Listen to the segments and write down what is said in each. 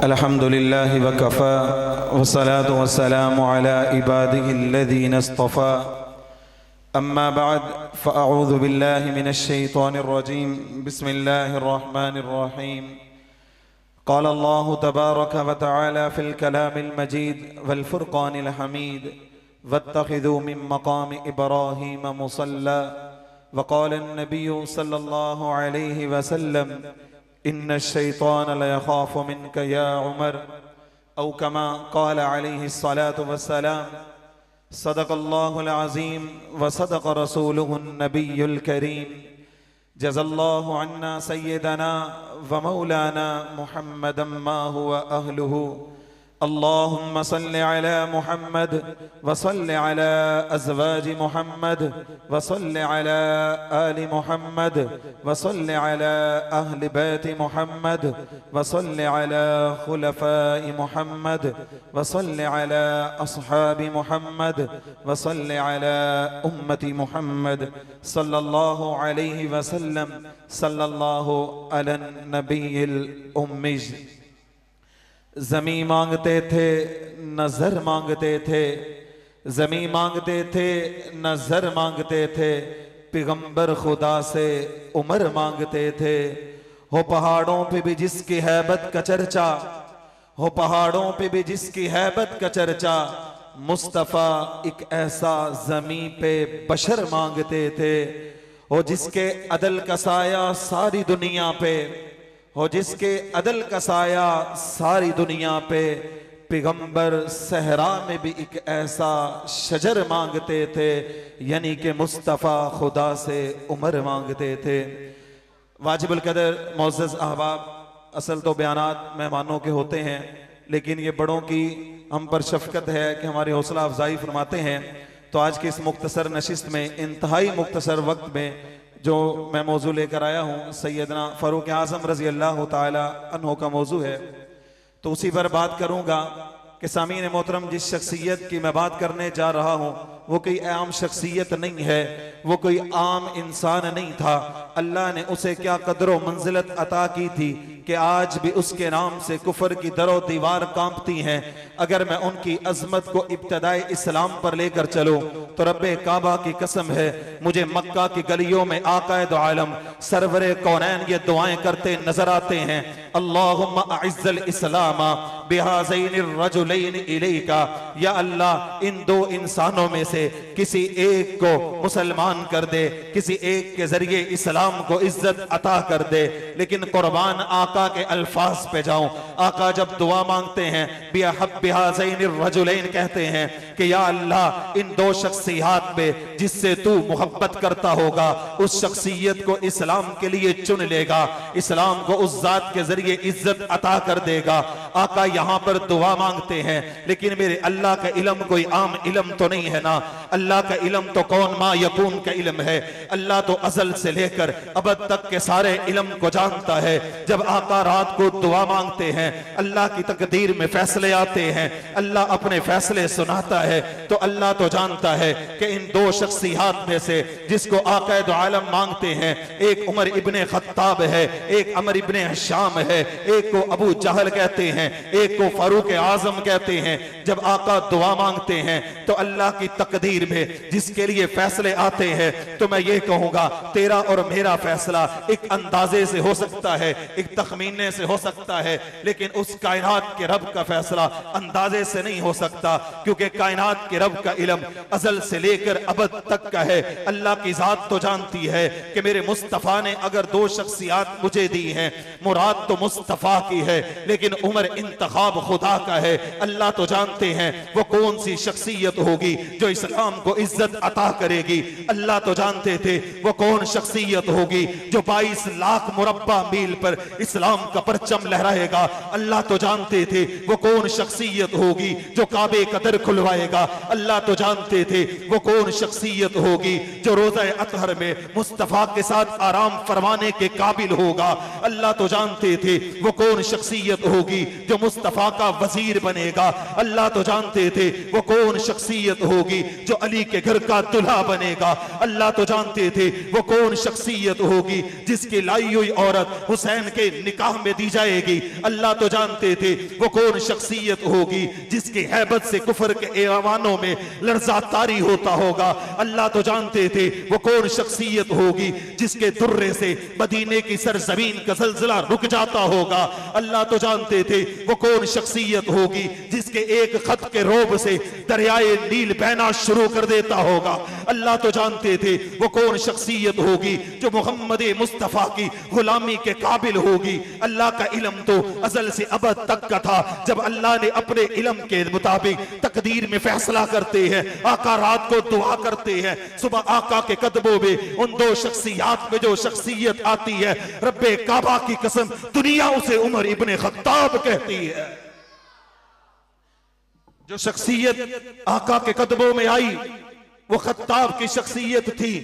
अल्हम्दुलिल्लाहि वकफ़ा वस्सलातु वस्सलामु अला इबादिहिल्लज़ीना इस्तफ़ा अम्मा बाद फ़अऊज़ु बिल्लाहि मिनश शैतानिर रजीम बिस्मिल्लाहिर रहमानिर रहीम क़ाल अल्लाहु तबारक व तआला फ़िल कलामिल मजीद वल फ़ुरक़ानिल हमीद वत्तख़िज़ू मिन मक़ामि इब्राहीम मुसल्ला व क़ाल अन्नबिय्यु सल्लल्लाहु अलैहि वसल्लम इन्न शैतान लयख़ाफ़ु मिनका या उमर औ कमा क़ाल अलैहि स्सलातु वस्सलाम सदक़ल्लाहुल अज़ीम व सदक़ रसूलुहुन नबियुल करीम जज़ल्लाहु अन्ना सय्यदना व मौलाना मुहम्मदम मा हुवा अहलुहु अल्लाहुम्मा सल्लि अला मुहम्मद व सल्लि अला अज़वाजि मुहम्मद व सल्लि अला आलि मुहम्मद व सल्लि अला अहलि बैति मुहम्मद व सल्लि अला खुलफ़ाइ मुहम्मद व सल्लि अला अस्हाबि मुहम्मद व सल्लि अला उम्मति मुहम्मद सल्लल्लाहु अलैहि वसल्लम सल्लल्लाहु अला नबिय्यिल उम्मीज़। ज़मीं मांगते थे नजर मांगते थे, ज़मीं मांगते थे नजर मांगते थे, पैगंबर खुदा से उमर मांगते थे। हो पहाड़ों पे भी जिसकी हैबत का चर्चा, हो पहाड़ों पे भी जिसकी हैबत का चर्चा, मुस्तफ़ा एक ऐसा ज़मीं पे बशर मांगते थे। हो जिसके अदल का साया सारी दुनिया पे, हो जिसके अदल का साया सारी दुनिया पे, पैगंबर सहरा में भी एक ऐसा शजर मांगते थे, यानी कि मुस्तफ़ा खुदा से उमर मांगते थे। वाजिबुल कदर मोअज़्ज़ज़ अहबाब, असल तो बयानात मेहमानों के होते हैं, लेकिन ये बड़ों की हम पर शफ़क़त है कि हमारी हौसला अफजाई फरमाते हैं। तो आज की इस मुख्तसर नशिस्त में, इंतहाई मुख्तसर वक्त में जो मैं मौजू लेकर आया हूँ, सैयदना फ़ारूक आज़म रज़ी अल्लाह ताला अन्हु का मौजू है, तो उसी पर बात करूँगा कि सामीन मोहतरम, जिस शख्सियत की मैं बात करने जा रहा हूँ वो कोई आम शख्सियत नहीं है, वो कोई आम इंसान नहीं था। अल्लाह ने उसे क्या कदर व मंजिलत अता की थी कि आज भी उसके नाम से कुफर की दरो दीवार कांपती हैं। अगर मैं उनकी अजमत को इब्तदाई इस्लाम पर लेकर चलूं तो रब्बे काबा की कसम है, मुझे मक्का की गलियों में आकाए दो आलम सरवरे कौनैन ये दुआएं करते नजर आते हैं, अल्लाहुम्मा अइज़्ज़ल इस्लामा बिहाज़ैनिर रजुलैन इलैका, या अल्लाह इन दो इंसानों में से किसी एक को मुसलमान कर दे, किसी एक के जरिए इस्लाम को इज्जत अता कर दे। लेकिन कुर्बान आका के अल्फाज पे जाऊं, आका जब दुआ मांगते हैं बिहाज़ैनिर रजुलैन कहते हैं कि या अल्लाह इन दो शख्सियत पे जिससे तू मोहब्बत करता होगा उस शख्सियत को इस्लाम के लिए चुन लेगा, इस्लाम को उस जात के जरिए इज्जत अता कर देगा। आका यहाँ पर दुआ मांगते हैं, लेकिन मेरे अल्लाह का इल्म कोई आम इल्म तो नहीं है ना। अल्लाह का इल्म तो कौन मा यकून का इल्म है। अल्लाह तो अज़ल से लेकर अबद तक के सारे इल्म को जानता है। जब आका रात को दुआ मांगते हैं, अल्लाह की तकदीर में फैसले आते हैं, अल्लाह अपने फैसले सुनाता है, तो अल्लाह तो जानता है कि इन दो शख्सियत में से जिसको आका दो आलम मांगते हैं, एक उमर इब्ने खत्ताब है, एक अमर इब्ने हिशाम है, एक को अबू जहल कहते हैं, एक को फारूक आजम कहते हैं। जब आका दुआ मांगते हैं तो अल्लाह की तकदीर में जिसके लिए फैसले आते हैं, तो मैं ये कहूंगा तेरा और मेरा फैसला एक अंदाजे से हो सकता है, एक तखमीने से हो सकता है, लेकिन उस कायनात के रब का फैसला अंदाजे से नहीं हो सकता, क्योंकि कायनात के रब का इल्म अज़ल से लेकर अबद तक का है। अल्लाह की जात तो जानती है कि मेरे मुस्तफ़ा ने अगर दो शख्सियत मुझे दी हैं, मुराद तो मुस्तफ़ा की है, लेकिन उमर इंतखाब खुदा का है। अल्लाह तो जानते हैं वो कौन सी शख्सियत होगी जो इस्लाम को इज्जत अता करेगी। अल्लाह तो जानते थे वो कौन शख्सियत होगी जो 22 लाख मुरब्बा मील पर इस्लाम का परचम लहराएगा। अल्लाह तो जानते थे वो कौन शख्सियत होगी जो काबे का दर खुलवाएगा। अल्लाह तो जानते थे वो कौन शख्सियत होगी जो रोज़ा अतहर में मुस्तफ़ा के साथ आराम फरमाने के काबिल होगा। अल्लाह तो जानते थे वो कौन शख्सियत होगी जो मुस्तफ़ा का वजीर बनेगा। अल्लाह तो जानते थे वो कौन शख्सियत होगी जो अली के घर का दुल्हा बनेगा। अल्लाह तो जानते थे वो कौन शख्सियत शख्सियत होगी जिसकी लाई हुई औरत हुसैन के निकाह में दी जाएगी। अल्लाह तो जानते थे वो कौन शख्सियत होगी जिसकी हैबत से कुफर के ऐवानों में लर्जा तारी होता होगा। अल्लाह तो जानते थे वो कौन शख्सियत होगी जिसके दुर्रे से मदीने की सरजमीन का ज़लज़ला रुक जाता होगा। अल्लाह तो जानते थे वो कौन शख्सियत होगी जिसके एक खत के रोब से दरियाए नील बहना शुरू कर देता होगा। अल्लाह तो जानते थे वो कौन शख्सियत होगी जो मोहम्मद मुस्तफ़ा की गुलामी के काबिल होगी। अल्लाह का इल्म तो अज़ल से अबद तक का था। जब अल्लाह ने अपने इल्म के मुताबिक तकदीर में फैसला करते हैं, आका रात को दुआ करते हैं, सुबह आका के कदमों में उन दो शख्सियात में जो शख्सियत आती है, रब्बे काबा की कसम दुनिया उसे उमर इब्ने खत्ताब कहती है। जो शख्सियत आका के कदमों में आई वो खत्ताब की शख्सियत थी।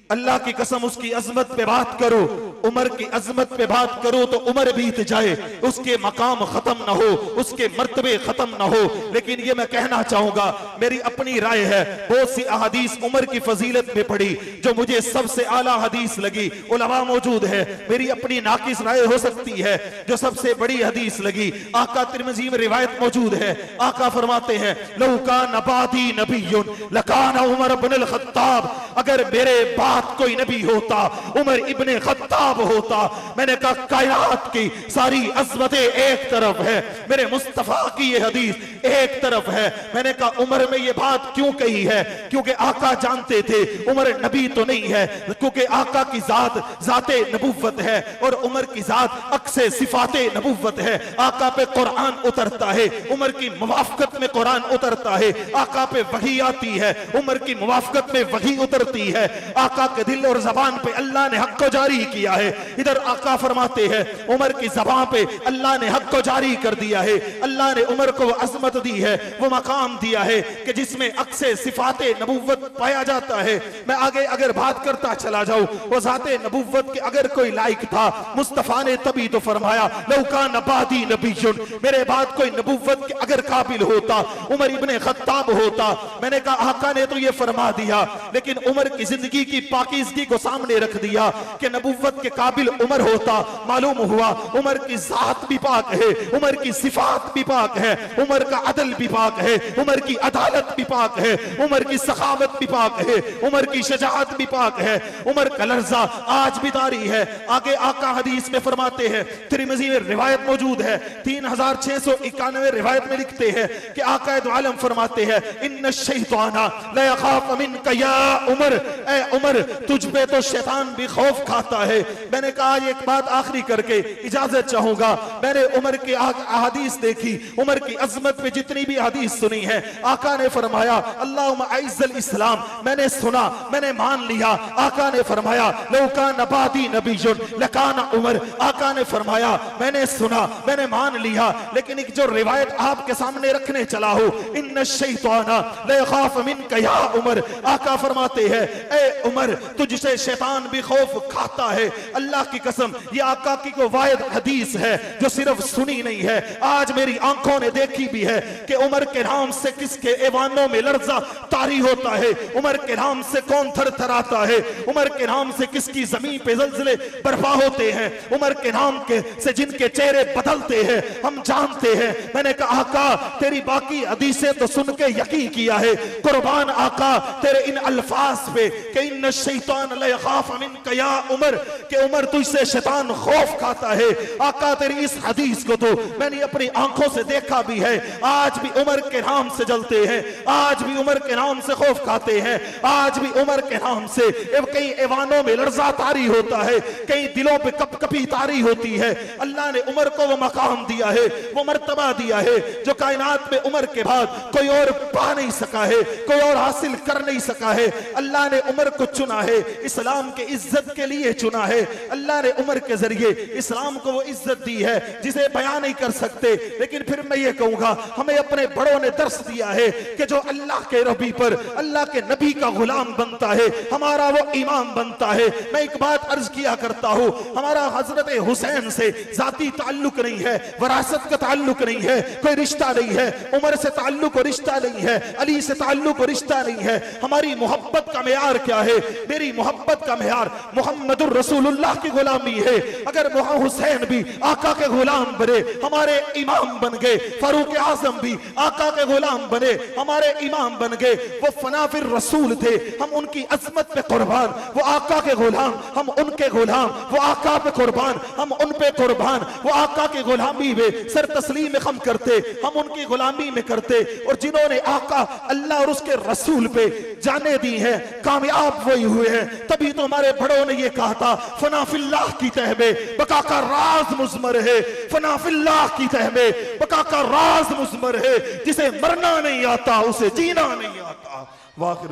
अल्लाह की कसम उसकी अजमत पे बात करो, उमर की अजमत पे बात करो तो उमर बीत जाए, उसके मकाम खत्म ना हो, उसके मर्तबे खत्म ना हो। लेकिन ये मैं कहना चाहूंगा, मेरी अपनी राय है, बहुत सी अहादीस उमर की फजीलत में पढ़ी जो मुझे सबसे आला हदीस लगी। उलमा मौजूद है, मेरी अपनी नाकिस राय हो सकती है। जो सबसे बड़ी हदीस लगी, आका तिरमिज़ी में रिवायत मौजूद है। आका फरमाते हैं लौ कान बादी नबियुन लकान उमर इब्नुल खत्ताब, अगर मेरे बाद कोई नबी होता उमर इब्ने खत्ताब होता। मैंने कहा कायनात की सारी अजमतें एक तरफ है, मेरे मुस्तफा की ये हदीस एक तरफ है। मैंने कहा उमर में ये बात क्यों कही है? क्योंकि आका जानते थे उमर नबी तो नहीं है, क्योंकि आका की जात जाते नबुव्वत है और उमर की जात अक्से सिफाते नबुव्वत है। आका पे कुरान उतरता है, उमर की मुवाफकत में कुरान उतरता है। आका पे वही आती है, उमर की मुवाफकत में वही उतरती है। आका के दिल और जबान पे अल्लाह ने हक को जारी किया है। इधर आका फरमाते हैं उमर की जबान पे अल्लाह ने हक को जारी कर दिया है। अल्लाह ने उमर को अजमत दी है, वो मकाम दिया है कि जिसमें अक्से सिफाते नबुव्वत पाया जाता है। मैं आगे अगर बात करता चला जाऊं, वो जाते नबुव्वत के अगर कोई लायक था, मुस्तफा ने तभी तो फरमाया लौका नबादी नबीयुन, मेरे बाद कोई नबुव्वत के अगर काबिल होता उमर इब्ने खत्ताब होता। मैंने कहा आका ने तो ये फरमा दिया, लेकिन उमर की जिंदगी की पाकीज़गी को सामने रख दिया कि नबुव्वत के काबिल उमर होता। मालूम हुआ उमर की जात भी पाक है, उमर की सिफात भी पाक है, उमर का अदल भी पाक है, उमर की अदालत भी पाक है, उमर की सखावत भी पाक है, उमर की शजाअत भी पाक है, उमर का लर्जा आज भी तारी है। आगे आका हदीस में फरमाते हैं, तिरमिज़ी में रिवायत मौजूद है, 3691 रिवायत में लिखते हैं कि आका दो आलम फरमाते हैं इन्न शैताना ला यखाफ मिनका या उमर, ए उमर तुझ पे तो शैतान भी खौफ खाता है। मैंने कहा एक बात आखिरी करके इजाजत चाहूंगा। मैंने उमर की अहादीस देखी, उमर की अजमत पे जितनी भी हदीस सुनी है, आका ने फरमाया अल्लाहुम्मा अइज़्ज़ल इस्लाम, मैंने सुना, मैंने मान लिया। आका ने फरमाया लौ कान बादी नबियुन लकान उमर, आका ने फरमाया मैंने सुना, मैंने मान लिया। लेकिन एक जो रिवायत आपके सामने रखने चला हूं, इन्न शैताना ला यखाफ मिनका या उमर, आका फरमाते हैं ए उमर तुझसे शैतान भी खौफ खाता है। अल्लाह की कसम ये आका की को वायद हदीस है जो सिर्फ सुनी नहीं है, आज मेरी आंखों ने देखी भी है कि उमर के नाम से किसके ऐवानों में लर्जा तारी होता है, उमर के नाम से कौन थरथराता है, उमर के नाम से किसकी जमीन पे ज़लज़ले बर्पा होते हैं, उमर के नाम के से जिनके चेहरे बदलते हैं हम जानते हैं। मैंने कहा आका तेरी बाकी हदीसें तो सुन के यकीन किया है, कुर्बान आका तेरे इन अल्फाज पे कि इन्न शैतान ला यखाफ मिनका या उमर, कि उमर तुझसे शैतान खौफ खाता है। आका तेरी इस हदीस को तो मैंने अपनी आंखों से देखा भी है, आज भी उमर के नाम से जलते हैं, आज भी उमर के नाम से खौफ खाते हैं, आज भी उमर के नाम से कई ऐवानों में लर्जा तारी होता है, कई दिलों पे कपकपी तारी होती है। अल्लाह ने उमर को वो मकाम दिया है, वो मर्तबा दिया है जो कायनात में उमर के बाद कोई और पा नहीं सका है, कोई और हासिल कर नहीं सका है। अल्लाह ने उमर को चुना है, इस्लाम के इज्जत के लिए चुना है। अल्लाह ने उमर के जरिए इस्लाम को वो इज्जत दी है जिसे बयान नहीं कर सकते। लेकिन फिर मैं ये कहूंगा हमें अपने बड़ों ने दर्स दिया है कि जो अल्लाह के रबी पर अल्लाह के नबी का गुलाम बनता है हमारा वो इमाम बनता है। मैं एक बात अर्ज किया करता हूं, हमारा हजरत हुसैन से जाती ताल्लुक नहीं है, वरासत का ताल्लुक नहीं है, कोई रिश्ता नहीं है, उमर से ताल्लुक और रिश्ता नहीं है, अली से ताल्लुक और रिश्ता नहीं है। हमारी मोहब्बत का मेयार क्या है? मेरी मोहब्बत का मेयार मुहम्मदुर रसूलुल्लाह की गुलामी है। अगर हुसैन भी आका के गुलाम बने, हमारे इमाम बन गए, फारूक आजम भी आका के गुलाम बने, हमारे इमाम बन गए। वो फनाफिर रसूल थे, हम उनकी अजमत पे कुर्बान, वो आका के गुलाम, हम उनके गुलाम, वो आका पे कुर्बान, हम उन पे कुर्बान। वो आका की गुलामी में सर तस्लीम हम करते, हम उनकी गुलामी में करते। और जिन्होंने आका अल्लाह और उसके रसूल पे जाने दी है, कामयाब वही हुए हैं। तभी तो हमारे बड़ों ने ये कहा था, फनाफिल्लाह की तह में बका का राज मुज़मर है, फनाफिल्लाह की तह में बका का राज मुज़मर है। जिसे मरना नहीं आता उसे जीना नहीं आता। वाखिर